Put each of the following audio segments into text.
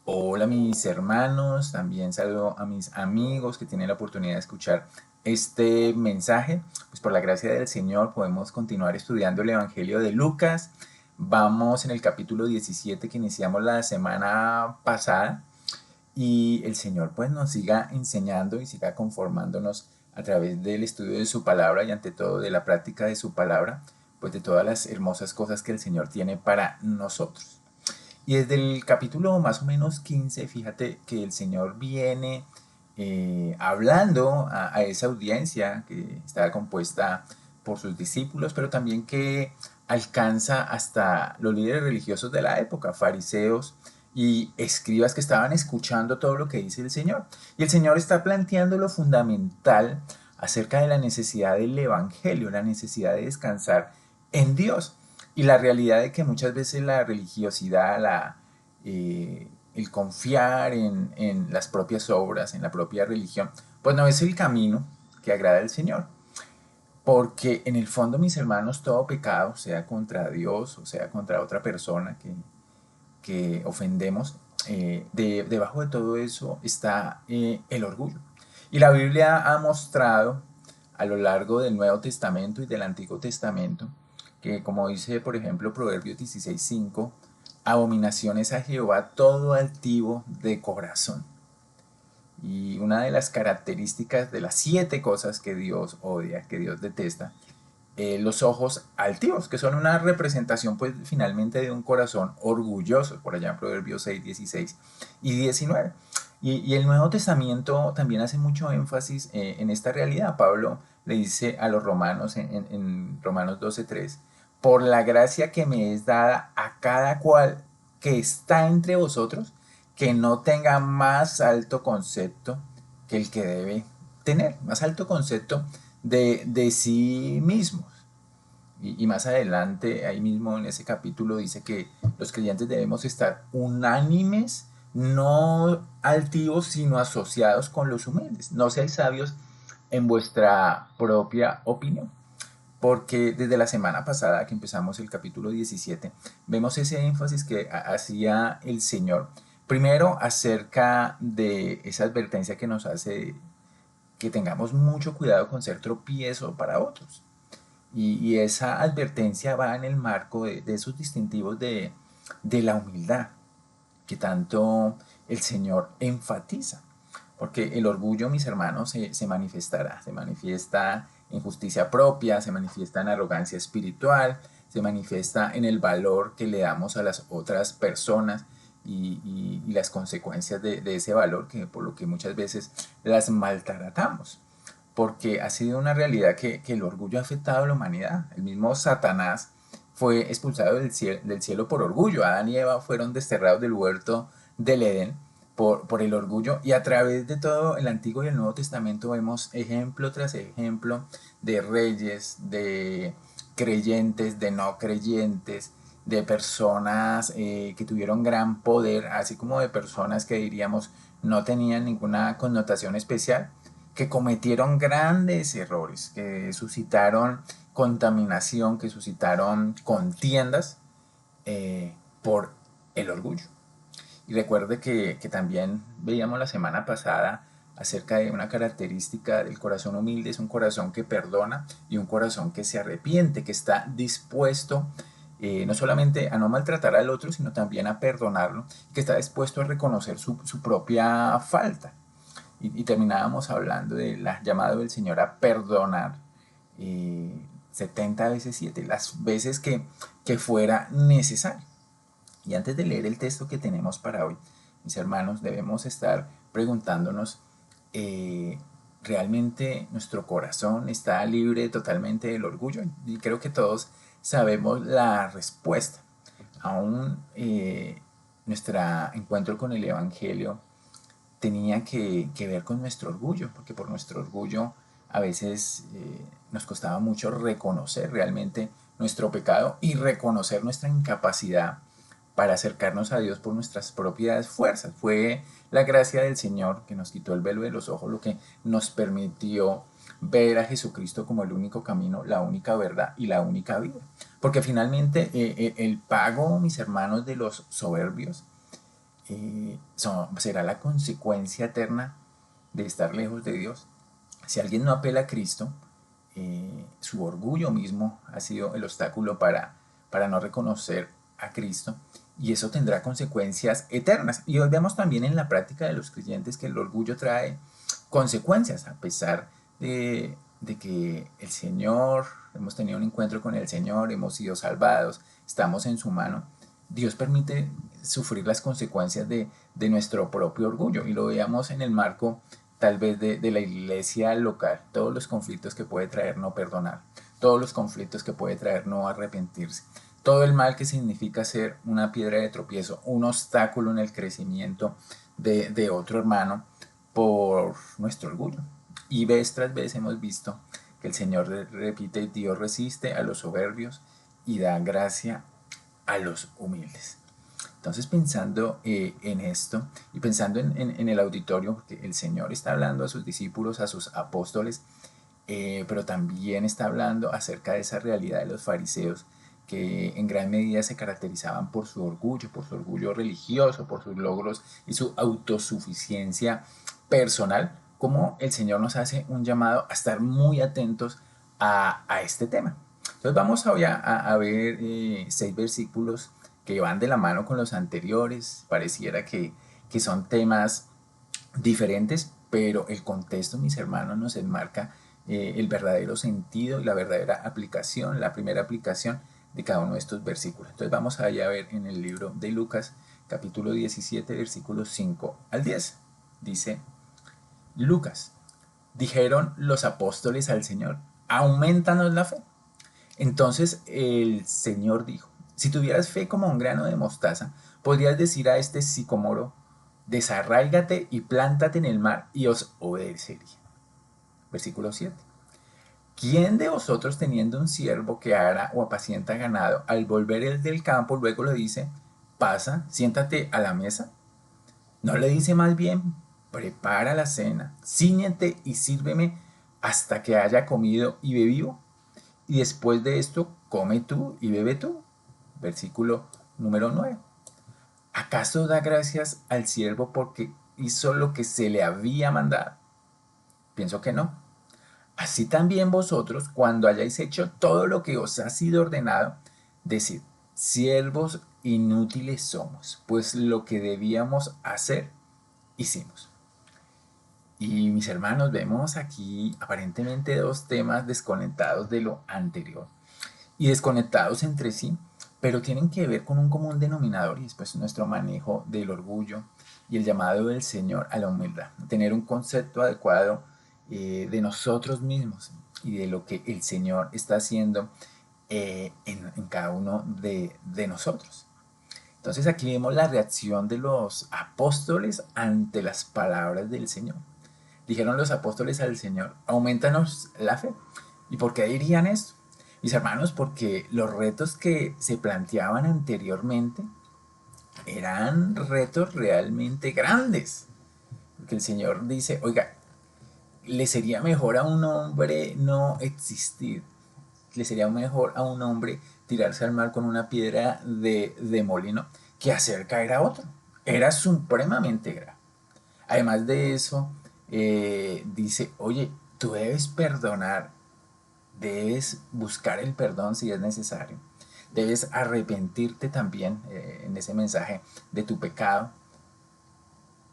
Hola mis hermanos, también saludo a mis amigos que tienen la oportunidad de escuchar este mensaje. Pues por la gracia del Señor podemos continuar estudiando el Evangelio de Lucas. Vamos en el capítulo 17 que iniciamos la semana pasada y el Señor pues nos siga enseñando y siga conformándonos a través del estudio de su palabra y ante todo de la práctica de su palabra, pues de todas las hermosas cosas que el Señor tiene para nosotros. Y desde el capítulo más o menos 15, fíjate que el Señor viene hablando a esa audiencia que está compuesta por sus discípulos, pero también que alcanza hasta los líderes religiosos de la época, fariseos y escribas que estaban escuchando todo lo que dice el Señor. Y el Señor está planteando lo fundamental acerca de la necesidad del Evangelio, la necesidad de descansar en Dios. Y la realidad de que muchas veces la religiosidad, el confiar en las propias obras, en la propia religión, pues no es el camino que agrada al Señor. Porque en el fondo, mis hermanos, todo pecado, sea contra Dios o sea contra otra persona que ofendemos, debajo de todo eso está el orgullo. Y la Biblia ha mostrado a lo largo del Nuevo Testamento y del Antiguo Testamento que, como dice por ejemplo Proverbios 16:5, abominaciones a Jehová todo altivo de corazón. Y una de las características de las 7 cosas que Dios odia, que Dios detesta, los ojos altivos, que son una representación pues finalmente de un corazón orgulloso, por allá en Proverbios 6, 16 y 19. Y el Nuevo Testamento también hace mucho énfasis en esta realidad. Pablo le dice a los romanos en Romanos 12:3, por la gracia que me es dada a cada cual que está entre vosotros, que no tenga más alto concepto que el que debe tener, más alto concepto de sí mismos. Y más adelante, ahí mismo en ese capítulo, dice que los creyentes debemos estar unánimes, no altivos, sino asociados con los humildes. No seáis sabios en vuestra propia opinión. Porque desde la semana pasada que empezamos el capítulo 17, vemos ese énfasis que hacía el Señor. Primero, acerca de esa advertencia que nos hace que tengamos mucho cuidado con ser tropiezo para otros. Y esa advertencia va en el marco de esos distintivos de la humildad que tanto el Señor enfatiza. Porque el orgullo, mis hermanos, se manifestará, se manifiesta en justicia propia, se manifiesta en arrogancia espiritual, se manifiesta en el valor que le damos a las otras personas y las consecuencias de ese valor, que por lo que muchas veces las maltratamos porque ha sido una realidad que el orgullo ha afectado a la humanidad. El mismo Satanás fue expulsado del cielo por orgullo. Adán y Eva fueron desterrados del huerto del Edén por el orgullo y a través de todo el Antiguo y el Nuevo Testamento vemos ejemplo tras ejemplo de reyes, de creyentes, de no creyentes, de personas que tuvieron gran poder, así como de personas que diríamos no tenían ninguna connotación especial, que cometieron grandes errores, que suscitaron contaminación, que suscitaron contiendas por el orgullo. Y recuerde que también veíamos la semana pasada acerca de una característica del corazón humilde, es un corazón que perdona y un corazón que se arrepiente, que está dispuesto no solamente a no maltratar al otro, sino también a perdonarlo, que está dispuesto a reconocer su propia falta y terminábamos hablando del llamado del Señor a perdonar 70 veces 7, las veces que fuera necesario. Y antes de leer el texto que tenemos para hoy, mis hermanos, debemos estar preguntándonos, ¿realmente nuestro corazón está libre totalmente del orgullo? Y creo que todos sabemos la respuesta. Aún nuestro encuentro con el Evangelio tenía que ver con nuestro orgullo, porque por nuestro orgullo a veces nos costaba mucho reconocer realmente nuestro pecado y reconocer nuestra incapacidad para acercarnos a Dios por nuestras propias fuerzas. Fue la gracia del Señor que nos quitó el velo de los ojos, lo que nos permitió ver a Jesucristo como el único camino, la única verdad y la única vida. Porque finalmente el pago, mis hermanos, de los soberbios será la consecuencia eterna de estar lejos de Dios. Si alguien no apela a Cristo, su orgullo mismo ha sido el obstáculo para no reconocer a Cristo, y eso tendrá consecuencias eternas. Y hoy vemos también en la práctica de los creyentes que el orgullo trae consecuencias, a pesar de que el Señor, hemos tenido un encuentro con el Señor, hemos sido salvados, estamos en su mano. Dios permite sufrir las consecuencias de nuestro propio orgullo, y lo veamos en el marco tal vez de la iglesia local, todos los conflictos que puede traer no perdonar, todos los conflictos que puede traer no arrepentirse, todo el mal que significa ser una piedra de tropiezo, un obstáculo en el crecimiento de otro hermano por nuestro orgullo. Y vez tras vez hemos visto que el Señor repite: Dios resiste a los soberbios y da gracia a los humildes. Entonces, pensando en esto y pensando en el auditorio, porque el Señor está hablando a sus discípulos, a sus apóstoles, pero también está hablando acerca de esa realidad de los fariseos, que en gran medida se caracterizaban por su orgullo religioso, por sus logros y su autosuficiencia personal. Como el Señor nos hace un llamado a estar muy atentos a este tema. Entonces vamos hoy a ver 6 versículos que van de la mano con los anteriores. Pareciera que son temas diferentes, pero el contexto, mis hermanos, nos enmarca el verdadero sentido y la verdadera aplicación, la primera aplicación de cada uno de estos versículos. Entonces vamos allá a ver en el libro de Lucas, capítulo 17, versículos 5 al 10. Dice Lucas: dijeron los apóstoles al Señor: aumentanos la fe. Entonces el Señor dijo: si tuvieras fe como un grano de mostaza, podrías decir a este sicómoro: desarráigate y plántate en el mar, y os obedecería. Versículo 7. ¿Quién de vosotros, teniendo un siervo que ara o apacienta ganado, al volver el del campo, luego le dice: pasa, siéntate a la mesa? ¿No le dice más bien: prepara la cena, cíñete y sírveme hasta que haya comido y bebido? Y después de esto, come tú y bebe tú. Versículo número 9. ¿Acaso da gracias al siervo porque hizo lo que se le había mandado? Pienso que no. Así también vosotros, cuando hayáis hecho todo lo que os ha sido ordenado, decid: siervos inútiles somos, pues lo que debíamos hacer, hicimos. Y mis hermanos, vemos aquí aparentemente dos temas desconectados de lo anterior y desconectados entre sí, pero tienen que ver con un común denominador, y después nuestro manejo del orgullo y el llamado del Señor a la humildad, tener un concepto adecuado de nosotros mismos y de lo que el Señor está haciendo en cada uno de nosotros. Entonces aquí vemos la reacción de los apóstoles ante las palabras del Señor. Dijeron los apóstoles al Señor: aumentanos la fe. ¿Y por qué dirían esto? Mis hermanos, porque los retos que se planteaban anteriormente eran retos realmente grandes. Porque el Señor dice: oiga, le sería mejor a un hombre no existir, le sería mejor a un hombre tirarse al mar con una piedra de molino que hacer caer a otro. Era supremamente grave. Además de eso, dice: oye, tú debes perdonar, debes buscar el perdón si es necesario, debes arrepentirte también en ese mensaje de tu pecado.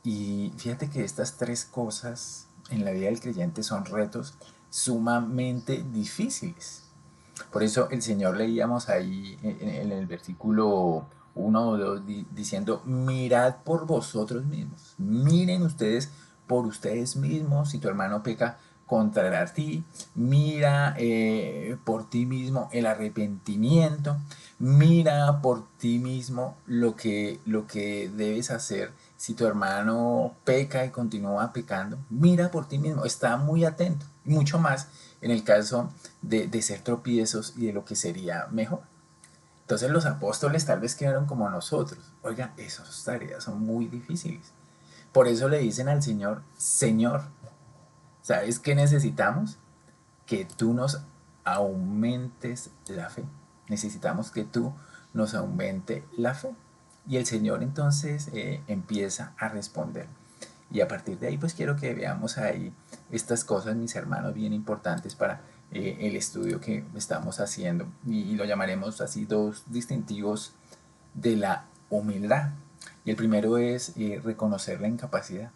Y fíjate que estas tres cosas en la vida del creyente son retos sumamente difíciles. Por eso el Señor, leíamos ahí en el versículo 1 o 2 diciendo: mirad por vosotros mismos, miren ustedes por ustedes mismos. Si tu hermano peca contra ti, mira por ti mismo el arrepentimiento, mira por ti mismo lo que debes hacer. Si tu hermano peca y continúa pecando, mira por ti mismo, está muy atento, y mucho más en el caso de ser tropiezos y de lo que sería mejor. Entonces los apóstoles tal vez quedaron como nosotros: oigan, esas tareas son muy difíciles. Por eso le dicen al Señor: Señor, ¿sabes qué necesitamos? Que tú nos aumentes la fe. Necesitamos que tú nos aumente la fe. Y el Señor entonces empieza a responder. Y a partir de ahí, pues quiero que veamos ahí estas cosas, mis hermanos, bien importantes para el estudio que estamos haciendo. Y lo llamaremos así dos distintivos de la humildad. Y el primero es reconocer la incapacidad.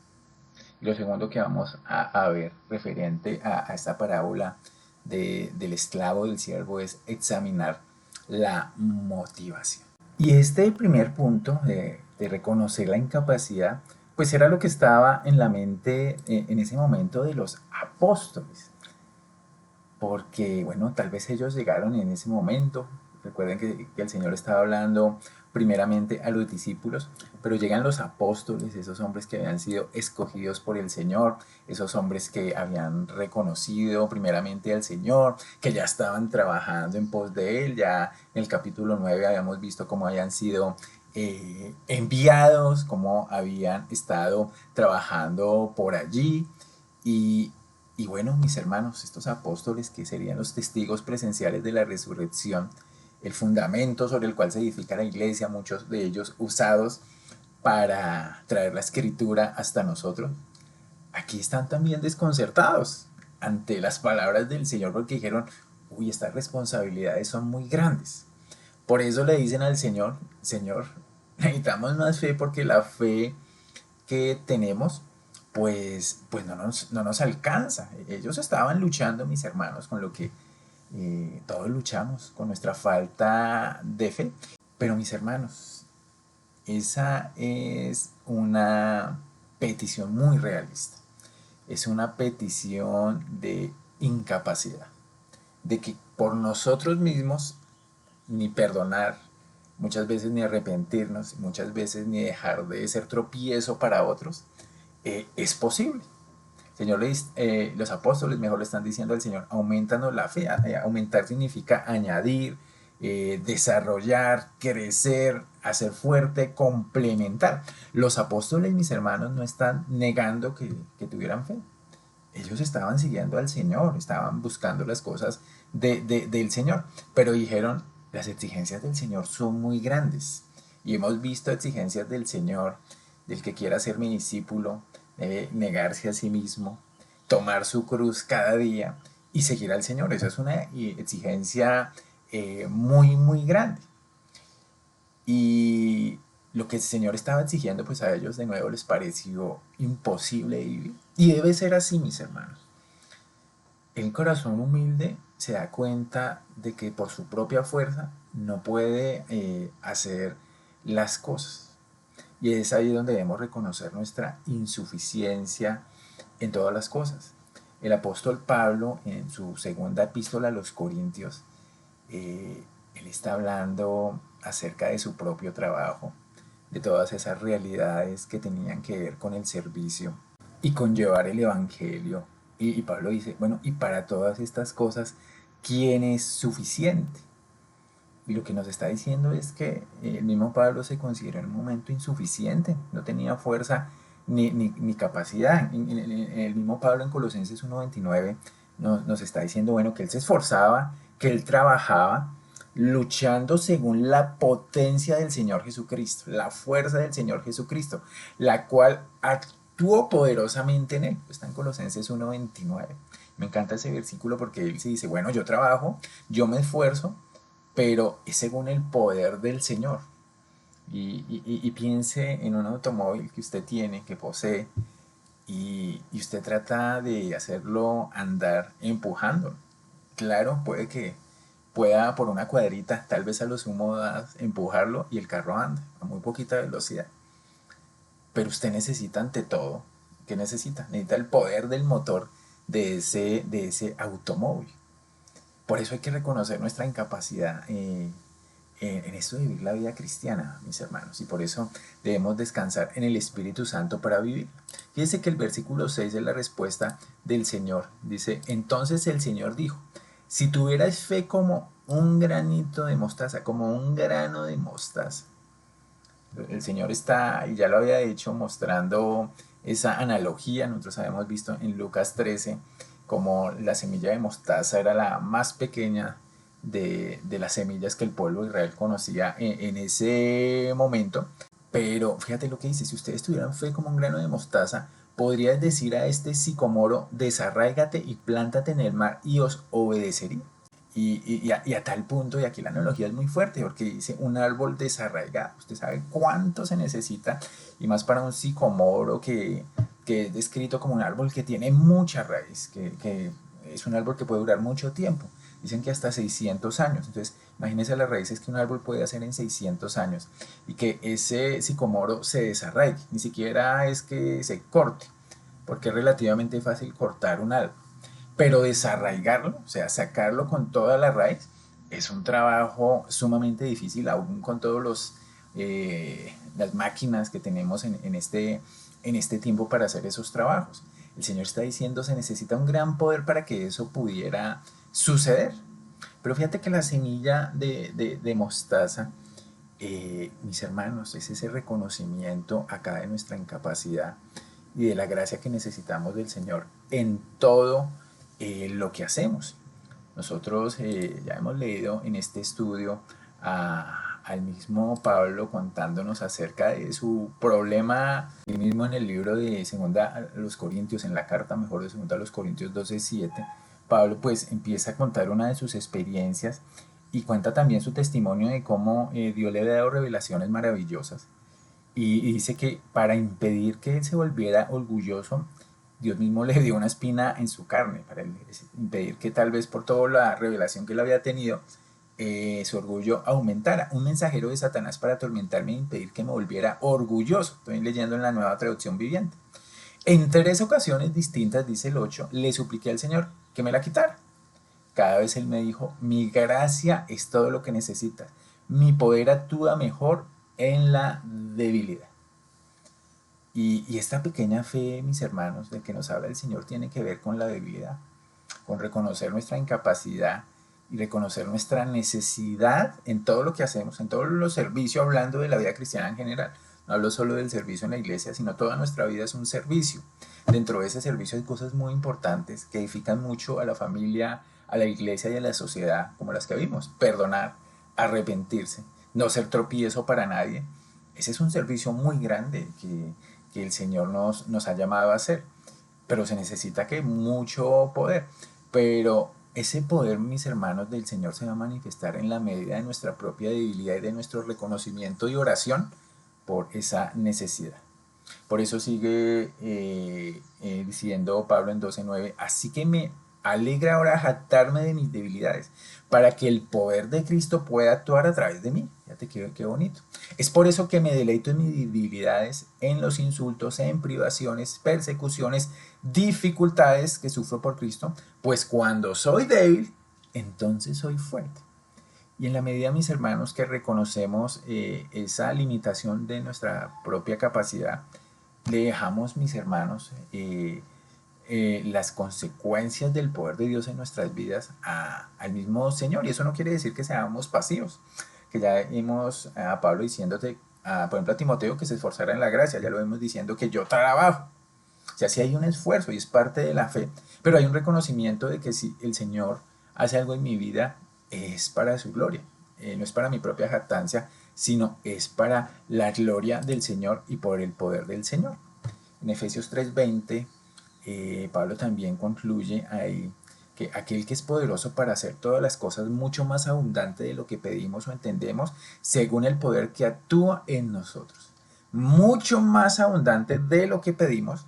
Y lo segundo que vamos a ver referente a esta parábola del esclavo del siervo es examinar la motivación. Y este primer punto de reconocer la incapacidad, pues era lo que estaba en la mente en ese momento de los apóstoles. Porque, bueno, tal vez ellos llegaron en ese momento. Recuerden que el Señor estaba hablando primeramente a los discípulos, pero llegan los apóstoles, esos hombres que habían sido escogidos por el Señor, esos hombres que habían reconocido primeramente al Señor, que ya estaban trabajando en pos de Él. Ya en el capítulo 9 habíamos visto cómo habían sido enviados, cómo habían estado trabajando por allí. Y, y bueno, mis hermanos, estos apóstoles que serían los testigos presenciales de la resurrección, el fundamento sobre el cual se edifica la iglesia, muchos de ellos usados para traer la escritura hasta nosotros, aquí están también desconcertados ante las palabras del Señor porque dijeron, uy, estas responsabilidades son muy grandes. Por eso le dicen al Señor, Señor, necesitamos más fe porque la fe que tenemos pues no nos alcanza. Ellos estaban luchando, mis hermanos, con lo que todos luchamos, con nuestra falta de fe. Pero mis hermanos, esa es una petición muy realista. Es una petición de incapacidad, de que por nosotros mismos ni perdonar, muchas veces ni arrepentirnos, muchas veces ni dejar de ser tropiezo para otros, es posible. Señor, los apóstoles mejor le están diciendo al Señor, aumentanos la fe. Aumentar significa añadir, desarrollar, crecer, hacer fuerte, complementar. Los apóstoles, mis hermanos, no están negando que tuvieran fe. Ellos estaban siguiendo al Señor, estaban buscando las cosas del Señor, pero dijeron, las exigencias del Señor son muy grandes. Y hemos visto exigencias del Señor, del que quiera ser mi discípulo, debe negarse a sí mismo, tomar su cruz cada día y seguir al Señor. Esa es una exigencia muy grande. Y lo que el Señor estaba exigiendo, pues a ellos de nuevo les pareció imposible vivir. Y debe ser así, mis hermanos. El corazón humilde se da cuenta de que por su propia fuerza no puede hacer las cosas. Y es ahí donde debemos reconocer nuestra insuficiencia en todas las cosas. El apóstol Pablo, en su segunda epístola a los Corintios, él está hablando acerca de su propio trabajo, de todas esas realidades que tenían que ver con el servicio y con llevar el Evangelio. Y Pablo dice, bueno, y para todas estas cosas, ¿quién es suficiente? Y lo que nos está diciendo es que el mismo Pablo se consideró en un momento insuficiente, no tenía fuerza ni capacidad. El mismo Pablo en Colosenses 1:29 nos está diciendo, bueno, que él se esforzaba, que él trabajaba, luchando según la potencia del Señor Jesucristo, la fuerza del Señor Jesucristo, la cual actuó poderosamente en él. Está en Colosenses 1:29. Me encanta ese versículo porque él se dice, bueno, yo trabajo, yo me esfuerzo, pero es según el poder del Señor. Y piense en un automóvil que usted tiene, que posee, y usted trata de hacerlo andar empujando. Claro, puede que pueda por una cuadrita, tal vez a lo sumo empujarlo y el carro anda a muy poquita velocidad. Pero usted necesita ante todo, ¿qué necesita? Necesita el poder del motor de ese automóvil. Por eso hay que reconocer nuestra incapacidad en esto de vivir la vida cristiana, mis hermanos, y por eso debemos descansar en el Espíritu Santo para vivir. Fíjense que el versículo 6 es la respuesta del Señor. Dice, entonces el Señor dijo, si tuvierais fe como un granito de mostaza, como un grano de mostaza. El Señor está, y ya lo había dicho, mostrando esa analogía. Nosotros habíamos visto en Lucas 13 como la semilla de mostaza era la más pequeña de las semillas que el pueblo de Israel conocía en ese momento. Pero fíjate lo que dice, si ustedes tuvieran fe como un grano de mostaza, podrías decir a este sicomoro, desarráigate y plántate en el mar y os obedecería. Y a tal punto, y aquí la analogía es muy fuerte, porque dice un árbol desarraigado. Usted sabe cuánto se necesita, y más para un sicomoro que es descrito como un árbol que tiene mucha raíz, que es un árbol que puede durar mucho tiempo. Dicen que hasta 600 años. Entonces, imagínense las raíces que un árbol puede hacer en 600 años y que ese sicomoro se desarraigue. Ni siquiera es que se corte, porque es relativamente fácil cortar un árbol. Pero desarraigarlo, o sea, sacarlo con toda la raíz, es un trabajo sumamente difícil, aún con todos las máquinas que tenemos en este tiempo para hacer esos trabajos. El Señor está diciendo, se necesita un gran poder para que eso pudiera suceder. Pero fíjate que la semilla de mostaza, mis hermanos, es ese reconocimiento acá de nuestra incapacidad y de la gracia que necesitamos del Señor en todo lo que hacemos. Nosotros ya hemos leído en este estudio al mismo Pablo contándonos acerca de su problema, y mismo en el libro de Segunda a los Corintios, en la carta mejor de Segunda a los Corintios 12:7, Pablo pues empieza a contar una de sus experiencias y cuenta también su testimonio de cómo Dios le había dado revelaciones maravillosas y dice que para impedir que él se volviera orgulloso, Dios mismo le dio una espina en su carne, para impedir que tal vez por toda la revelación que él había tenido, su orgullo aumentara. Un mensajero de Satanás para atormentarme e impedir que me volviera orgulloso. Estoy leyendo en la Nueva Traducción Viviente. En 3 ocasiones distintas, dice el 8, le supliqué al Señor que me la quitara. Cada vez él me dijo, mi gracia es todo lo que necesitas. Mi poder actúa mejor en la debilidad. Y esta pequeña fe, mis hermanos, de que nos habla el Señor, tiene que ver con la debilidad, con reconocer nuestra incapacidad y reconocer nuestra necesidad en todo lo que hacemos, en todos los servicios, hablando de la vida cristiana en general. No hablo solo del servicio en la iglesia, sino toda nuestra vida es un servicio. Dentro de ese servicio hay cosas muy importantes que edifican mucho a la familia, a la iglesia y a la sociedad, como las que vimos. Perdonar, arrepentirse, no ser tropiezo para nadie. Ese es un servicio muy grande que el Señor nos ha llamado a hacer. Pero se necesita que mucho poder. Pero ese poder, mis hermanos, del Señor se va a manifestar en la medida de nuestra propia debilidad y de nuestro reconocimiento y oración por esa necesidad. Por eso sigue diciendo Pablo en 12:9, así que me alegra ahora jactarme de mis debilidades, para que el poder de Cristo pueda actuar a través de mí. Fíjate qué bonito. Es por eso que me deleito en mis debilidades, en los insultos, en privaciones, persecuciones, dificultades que sufro por Cristo, pues cuando soy débil, entonces soy fuerte. Y en la medida, mis hermanos, que reconocemos esa limitación de nuestra propia capacidad, le dejamos, mis hermanos, las consecuencias del poder de Dios en nuestras vidas al mismo Señor. Y eso no quiere decir que seamos pasivos, que ya vimos a Pablo diciéndote, por ejemplo, a Timoteo que se esforzara en la gracia, ya lo vemos diciendo que yo trabajo. O sea, sí hay un esfuerzo y es parte de la fe, pero hay un reconocimiento de que si el Señor hace algo en mi vida, es para su gloria, no es para mi propia jactancia, sino es para la gloria del Señor y por el poder del Señor. En Efesios 3:20, Pablo también concluye ahí que aquel que es poderoso para hacer todas las cosas mucho más abundante de lo que pedimos o entendemos, según el poder que actúa en nosotros. Mucho más abundante de lo que pedimos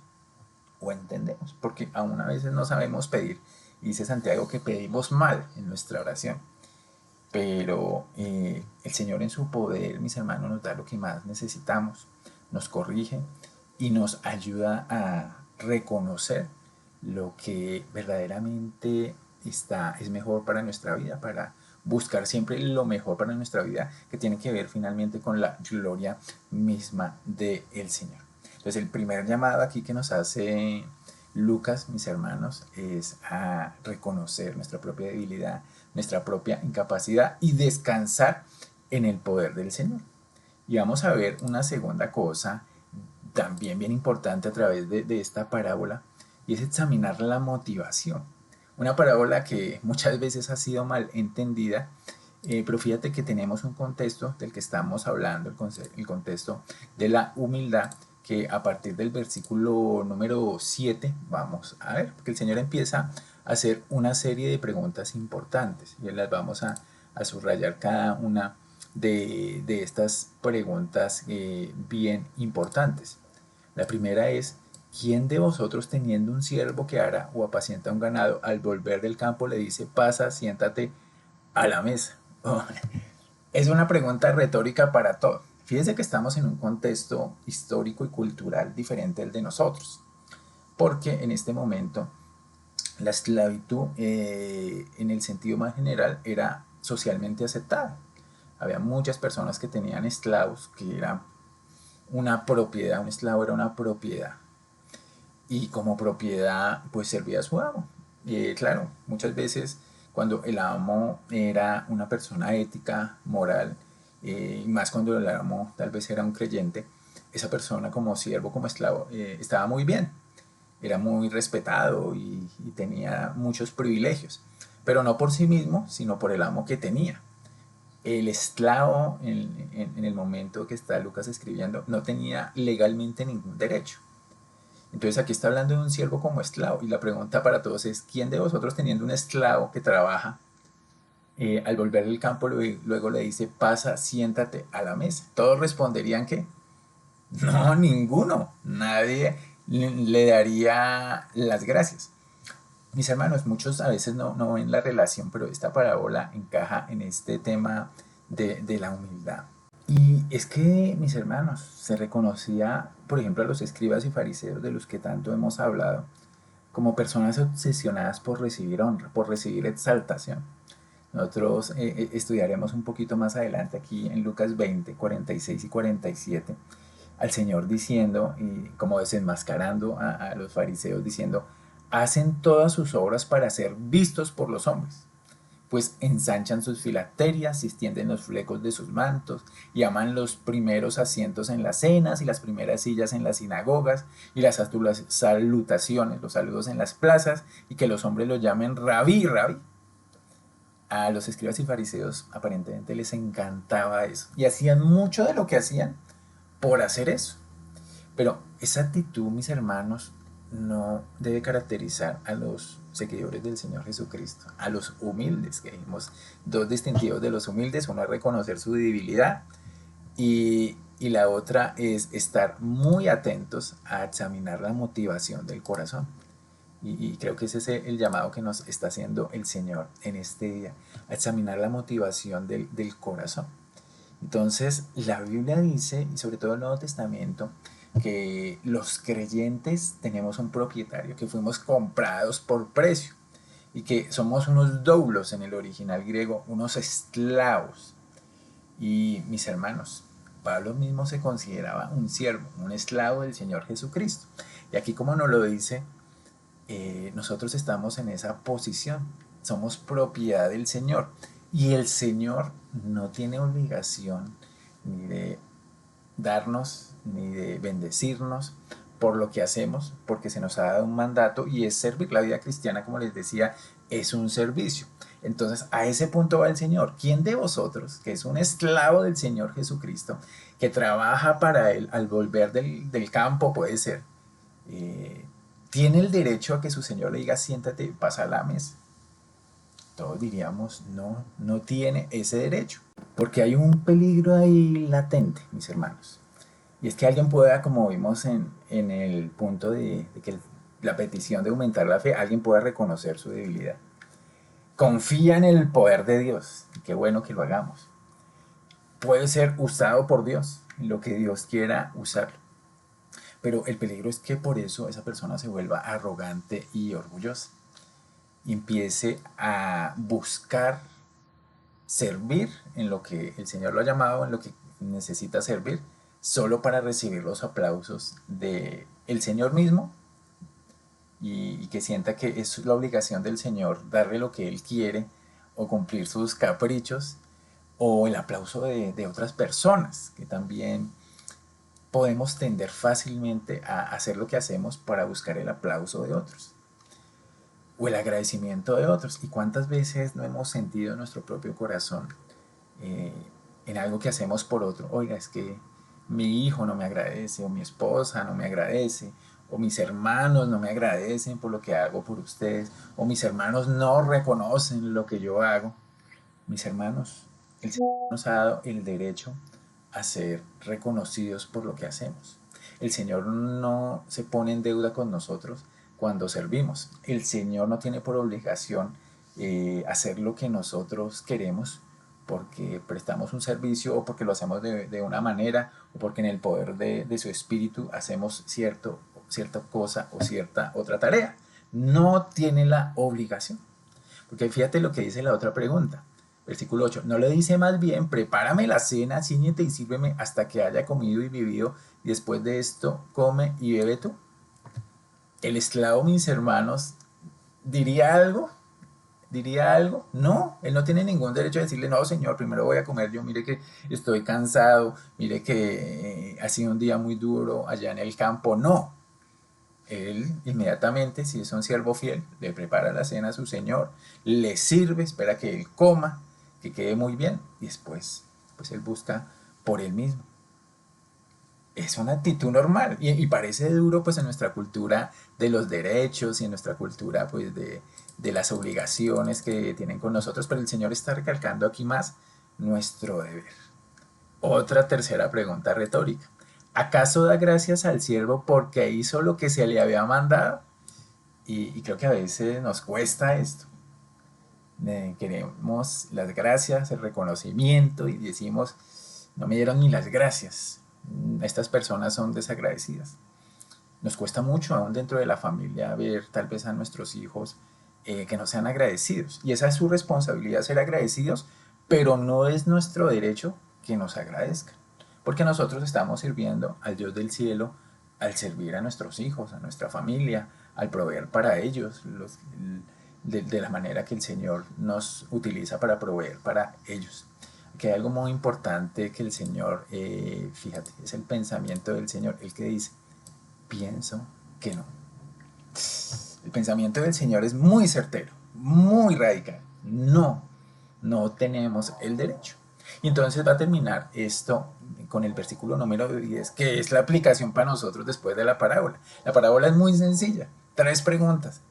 o entendemos, porque aún a veces no sabemos pedir. Y dice Santiago que pedimos mal en nuestra oración. Pero el Señor en su poder, mis hermanos, nos da lo que más necesitamos, nos corrige y nos ayuda a reconocer lo que verdaderamente es mejor para nuestra vida, para buscar siempre lo mejor para nuestra vida, que tiene que ver finalmente con la gloria misma del Señor. Entonces el primer llamado aquí que nos hace Lucas, mis hermanos, es a reconocer nuestra propia debilidad, nuestra propia incapacidad y descansar en el poder del Señor. Y vamos a ver una segunda cosa también bien importante a través de esta parábola, y es examinar la motivación. Una parábola que muchas veces ha sido mal entendida, pero fíjate que tenemos un contexto del que estamos hablando, el contexto de la humildad, que a partir del versículo número 7 vamos a ver, porque el Señor empieza a hacer una serie de preguntas importantes y las vamos a subrayar cada una de estas preguntas bien importantes. La primera es, ¿quién de vosotros teniendo un siervo que ara o apacienta un ganado, al volver del campo le dice, pasa, siéntate a la mesa? Oh, es una pregunta retórica para todo. Fíjense que estamos en un contexto histórico y cultural diferente al de nosotros, porque en este momento la esclavitud en el sentido más general era socialmente aceptada. Había muchas personas que tenían esclavos, que eran una propiedad, un esclavo era una propiedad, y como propiedad pues servía a su amo. Y claro, muchas veces cuando el amo era una persona ética, moral, y más cuando el amo tal vez era un creyente, esa persona como siervo, como esclavo, estaba muy bien, era muy respetado y tenía muchos privilegios, pero no por sí mismo, sino por el amo que tenía. El esclavo en el momento que está Lucas escribiendo no tenía legalmente ningún derecho. Entonces aquí está hablando de un siervo como esclavo y la pregunta para todos es, ¿quién de vosotros teniendo un esclavo que trabaja, al volver del campo luego le dice, pasa, siéntate a la mesa? Todos responderían que no, ninguno, nadie le daría las gracias. Mis hermanos, muchos a veces no ven la relación, pero esta parábola encaja en este tema de la humildad. Y es que, mis hermanos, se reconocía, por ejemplo, a los escribas y fariseos de los que tanto hemos hablado, como personas obsesionadas por recibir honra, por recibir exaltación. Nosotros estudiaremos un poquito más adelante aquí en Lucas 20, 46 y 47, al Señor diciendo, y como desenmascarando a los fariseos, diciendo, hacen todas sus obras para ser vistos por los hombres, pues ensanchan sus filacterias y extienden los flecos de sus mantos y aman los primeros asientos en las cenas y las primeras sillas en las sinagogas y las salutaciones, los saludos en las plazas y que los hombres lo llamen rabí, rabí. A los escribas y fariseos aparentemente les encantaba eso y hacían mucho de lo que hacían por hacer eso. Pero esa actitud, mis hermanos, no debe caracterizar a los seguidores del Señor Jesucristo, a los humildes, que vimos dos distintivos de los humildes: uno es reconocer su debilidad y la otra es estar muy atentos a examinar la motivación del corazón. Y creo que ese es el llamado que nos está haciendo el Señor en este día, a examinar la motivación del corazón. Entonces, la Biblia dice, y sobre todo el Nuevo Testamento, que los creyentes tenemos un propietario, que fuimos comprados por precio y que somos unos doulos en el original griego, unos esclavos. Y mis hermanos, Pablo mismo se consideraba un siervo, un esclavo del Señor Jesucristo. Y aquí, como nos lo dice, nosotros estamos en esa posición, somos propiedad del Señor y el Señor no tiene obligación ni de darnos ni de bendecirnos por lo que hacemos, porque se nos ha dado un mandato y es servir. La vida cristiana, como les decía, es un servicio. Entonces a ese punto va el Señor. ¿Quién de vosotros, que es un esclavo del Señor Jesucristo, que trabaja para Él al volver del campo, puede ser, eh, tiene el derecho a que su Señor le diga, siéntate, pasa a la mesa? Todos diríamos, no, no tiene ese derecho, porque hay un peligro ahí latente, mis hermanos. Y es que alguien pueda, como vimos en el punto de que la petición de aumentar la fe, alguien pueda reconocer su debilidad. Confía en el poder de Dios, y qué bueno que lo hagamos. Puede ser usado por Dios, en lo que Dios quiera usarlo. Pero el peligro es que por eso esa persona se vuelva arrogante y orgullosa. Y empiece a buscar servir en lo que el Señor lo ha llamado, en lo que necesita servir, solo para recibir los aplausos del Señor mismo, y que sienta que es la obligación del Señor darle lo que Él quiere o cumplir sus caprichos, o el aplauso de otras personas, que también podemos tender fácilmente a hacer lo que hacemos para buscar el aplauso de otros. o el agradecimiento de otros. ¿Y cuántas veces no hemos sentido en nuestro propio corazón eh, en algo que hacemos por otro? Oiga, es que mi hijo no me agradece, o mi esposa no me agradece, o mis hermanos no me agradecen por lo que hago por ustedes, o mis hermanos no reconocen lo que yo hago. Mis hermanos, el Señor nos ha dado el derecho a ser reconocidos por lo que hacemos. El Señor no se pone en deuda con nosotros cuando servimos. El Señor no tiene por obligación hacer lo que nosotros queremos porque prestamos un servicio o porque lo hacemos de una manera o porque en el poder de su espíritu hacemos cierta cosa o cierta otra tarea. No tiene la obligación. Porque fíjate lo que dice la otra pregunta. Versículo 8. No le dice más bien, prepárame la cena, ciñete y sírveme hasta que haya comido y vivido, y después de esto come y bebe tú. El esclavo, mis hermanos, diría algo, diría algo. No, él no tiene ningún derecho a decirle, no, señor, primero voy a comer yo, mire que estoy cansado, mire que ha sido un día muy duro allá en el campo. No, él inmediatamente, si es un siervo fiel, le prepara la cena a su señor, le sirve, espera que él coma, que quede muy bien, y después, pues él busca por él mismo. Es una actitud normal y parece duro pues en nuestra cultura de los derechos y en nuestra cultura pues de las obligaciones que tienen con nosotros, pero el Señor está recalcando aquí más nuestro deber. Otra tercera pregunta retórica. ¿Acaso da gracias al siervo porque hizo lo que se le había mandado? Y creo que a veces nos cuesta esto. Queremos las gracias, el reconocimiento y decimos, no me dieron ni las gracias. Estas personas son desagradecidas. Nos cuesta mucho aún dentro de la familia ver tal vez a nuestros hijos que no sean agradecidos. Y esa es su responsabilidad, ser agradecidos, pero no es nuestro derecho que nos agradezcan. Porque nosotros estamos sirviendo al Dios del cielo al servir a nuestros hijos, a nuestra familia, al proveer para ellos, de la manera que el Señor nos utiliza para proveer para ellos. Que hay algo muy importante que el Señor, fíjate, es el pensamiento del Señor, el que dice, pienso que no. El pensamiento del Señor es muy certero, muy radical. No, no tenemos el derecho. Y entonces va a terminar esto con el versículo número 10, que es la aplicación para nosotros después de la parábola. La parábola es muy sencilla. 3 preguntas.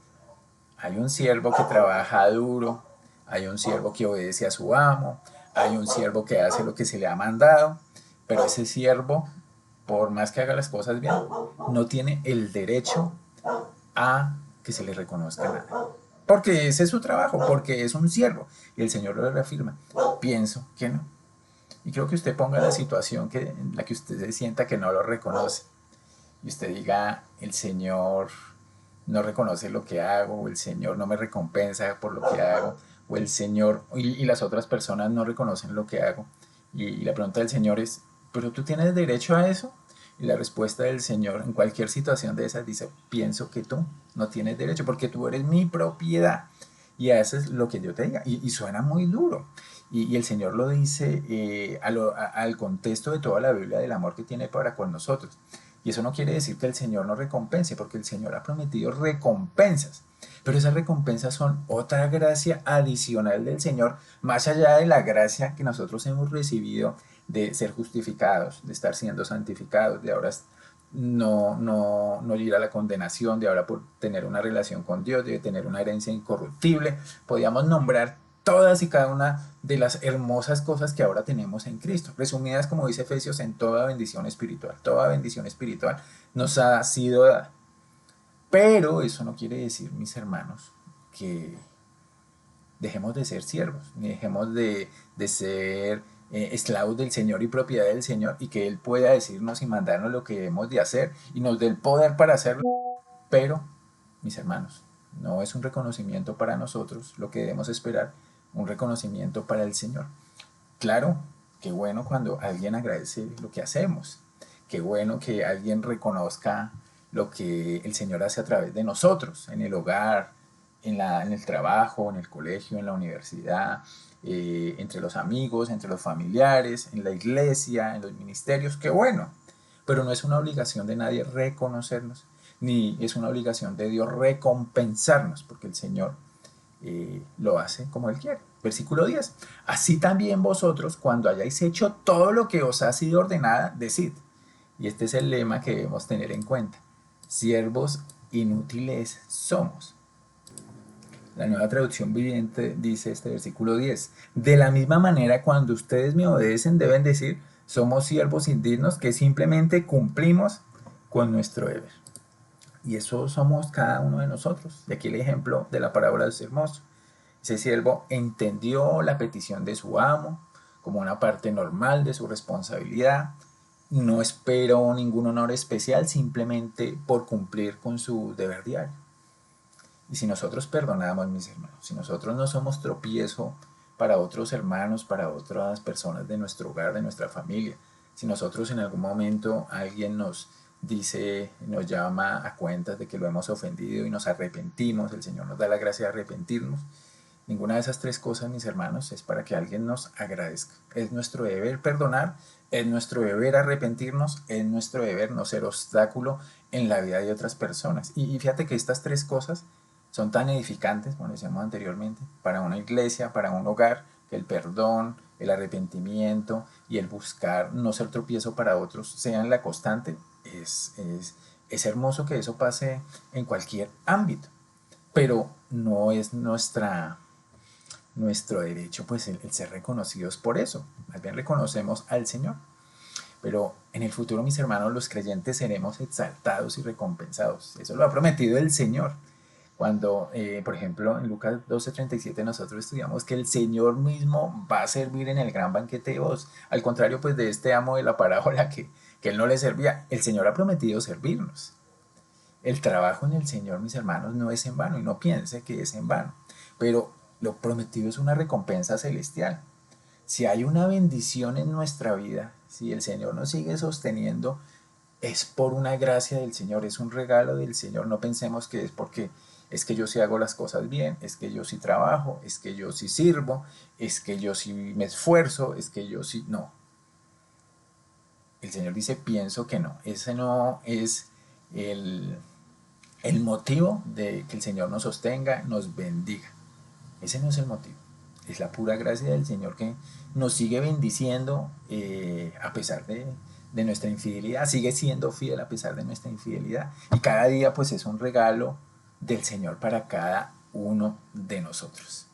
Hay un siervo que trabaja duro, hay un siervo que obedece a su amo, hay un siervo que hace lo que se le ha mandado, pero ese siervo, por más que haga las cosas bien, no tiene el derecho a que se le reconozca nada. Porque ese es su trabajo, porque es un siervo. Y el Señor lo reafirma. Pienso que no. Y creo que usted ponga la situación en la que usted se sienta que no lo reconoce. Y usted diga, el Señor no reconoce lo que hago, o el Señor no me recompensa por lo que hago, o el Señor y las otras personas no reconocen lo que hago. Y la pregunta del Señor es, ¿pero tú tienes derecho a eso? Y la respuesta del Señor en cualquier situación de esas dice, pienso que tú no tienes derecho porque tú eres mi propiedad y haces lo que yo te diga. Y suena muy duro. Y el Señor lo dice al contexto de toda la Biblia del amor que tiene para con nosotros. Y eso no quiere decir que el Señor no recompense, porque el Señor ha prometido recompensas. Pero esas recompensas son otra gracia adicional del Señor, más allá de la gracia que nosotros hemos recibido de ser justificados, de estar siendo santificados, de ahora no ir a la condenación, de ahora por tener una relación con Dios, de tener una herencia incorruptible. Podíamos nombrar todas y cada una de las hermosas cosas que ahora tenemos en Cristo, resumidas como dice Efesios en toda bendición espiritual. Toda bendición espiritual nos ha sido dada. Pero eso no quiere decir, mis hermanos, que dejemos de ser siervos, ni dejemos de ser esclavos del Señor y propiedad del Señor, y que Él pueda decirnos y mandarnos lo que debemos de hacer y nos dé el poder para hacerlo. Pero, mis hermanos, no es un reconocimiento para nosotros lo que debemos esperar, un reconocimiento para el Señor. Claro, qué bueno cuando alguien agradece lo que hacemos, qué bueno que alguien reconozca lo que el Señor hace a través de nosotros, en el hogar, en el trabajo, en el colegio, en la universidad, entre los amigos, entre los familiares, en la iglesia, en los ministerios, qué bueno. Pero no es una obligación de nadie reconocernos. ni es una obligación de Dios recompensarnos, porque el Señor lo hace como Él quiere. Versículo 10. Así también vosotros, cuando hayáis hecho todo lo que os ha sido ordenada, decid. Y este es el lema que debemos tener en cuenta. Siervos inútiles somos. La Nueva Traducción Viviente dice este versículo 10. De la misma manera, cuando ustedes me obedecen, deben decir, somos siervos indignos que simplemente cumplimos con nuestro deber. Y eso somos cada uno de nosotros. Y aquí el ejemplo de la parábola del hermoso. Ese siervo entendió la petición de su amo como una parte normal de su responsabilidad. No esperó ningún honor especial simplemente por cumplir con su deber diario. Y si nosotros perdonamos, mis hermanos, si nosotros no somos tropiezo para otros hermanos, para otras personas de nuestro hogar, de nuestra familia, si nosotros en algún momento alguien nos dice, nos llama a cuentas de que lo hemos ofendido y nos arrepentimos, el Señor nos da la gracia de arrepentirnos, ninguna de esas tres cosas, mis hermanos, es para que alguien nos agradezca. Es nuestro deber perdonar, es nuestro deber arrepentirnos, es nuestro deber no ser obstáculo en la vida de otras personas. Y fíjate que estas tres cosas son tan edificantes, como decíamos anteriormente, para una iglesia, para un hogar, que el perdón, el arrepentimiento y el buscar no ser tropiezo para otros sean la constante. Es hermoso que eso pase en cualquier ámbito, pero no es nuestro derecho pues el ser reconocidos por eso. Más bien reconocemos al Señor. Pero en el futuro, mis hermanos, los creyentes seremos exaltados y recompensados. Eso lo ha prometido el Señor. Cuando, por ejemplo, en Lucas 12:37 nosotros estudiamos que el Señor mismo va a servir en el gran banquete de vos. Al contrario, pues de este amo de la parábola que él no le servía, el Señor ha prometido servirnos. El trabajo en el Señor, mis hermanos, no es en vano y no piense que es en vano. Pero lo prometido es una recompensa celestial. Si hay una bendición en nuestra vida, si el Señor nos sigue sosteniendo, es por una gracia del Señor, es un regalo del Señor. No pensemos que es porque es que yo sí hago las cosas bien, es que yo sí trabajo, es que yo sí sirvo, es que yo sí me esfuerzo, es que yo sí... No. El Señor dice, pienso que no. Ese no es el, el motivo de que el Señor nos sostenga, nos bendiga. Ese no es el motivo. Es la pura gracia del Señor que nos sigue bendiciendo a pesar de nuestra infidelidad. Sigue siendo fiel a pesar de nuestra infidelidad. Y cada día pues es un regalo del Señor para cada uno de nosotros.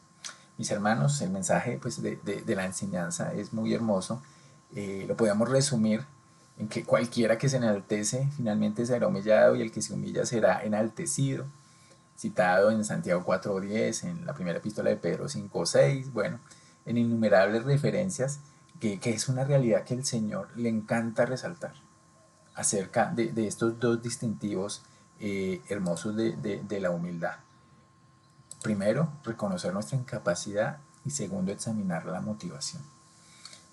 Mis hermanos, el mensaje pues, de la enseñanza es muy hermoso. Lo podemos resumir en que cualquiera que se enaltece finalmente será humillado y el que se humilla será enaltecido, citado en Santiago 4:10, en la primera epístola de Pedro 5:6, bueno, en innumerables referencias, que es una realidad que el Señor le encanta resaltar acerca de estos dos distintivos hermosos de la humildad. Primero, reconocer nuestra incapacidad y segundo, examinar la motivación.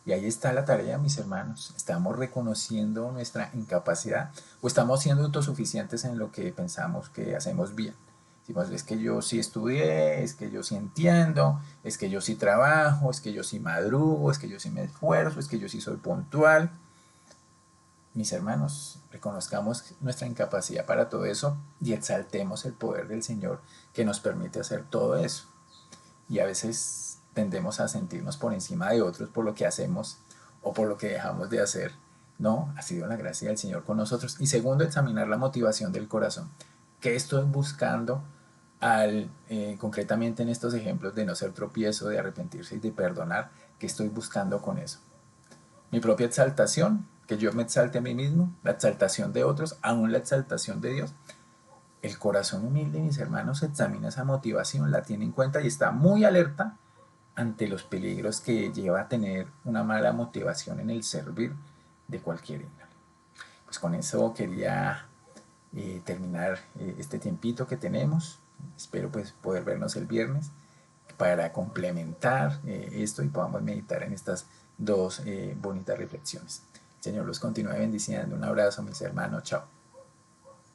Y ahí está la tarea, mis hermanos. ¿Estamos reconociendo nuestra incapacidad o estamos siendo autosuficientes en lo que pensamos que hacemos bien? Decimos, es que yo sí estudié, es que yo sí entiendo, es que yo sí trabajo, es que yo sí madrugo, es que yo sí me esfuerzo, es que yo sí soy puntual. Mis hermanos, reconozcamos nuestra incapacidad para todo eso y exaltemos el poder del Señor que nos permite hacer todo eso. Y a veces tendemos a sentirnos por encima de otros por lo que hacemos o por lo que dejamos de hacer. No, ha sido la gracia del Señor con nosotros. Y segundo, examinar la motivación del corazón. ¿Qué estoy buscando concretamente en estos ejemplos de no ser tropiezo, de arrepentirse y de perdonar? ¿Qué estoy buscando con eso? Mi propia exaltación, que yo me exalte a mí mismo, la exaltación de otros, aún la exaltación de Dios. El corazón humilde, mis hermanos, examina esa motivación, la tiene en cuenta y está muy alerta ante los peligros que lleva a tener una mala motivación en el servir de cualquier índole. Pues con eso quería terminar este tiempito que tenemos. Espero pues poder vernos el viernes para complementar esto y podamos meditar en estas dos bonitas reflexiones. El Señor los continúe bendiciendo. Un abrazo, mis hermanos. Chao.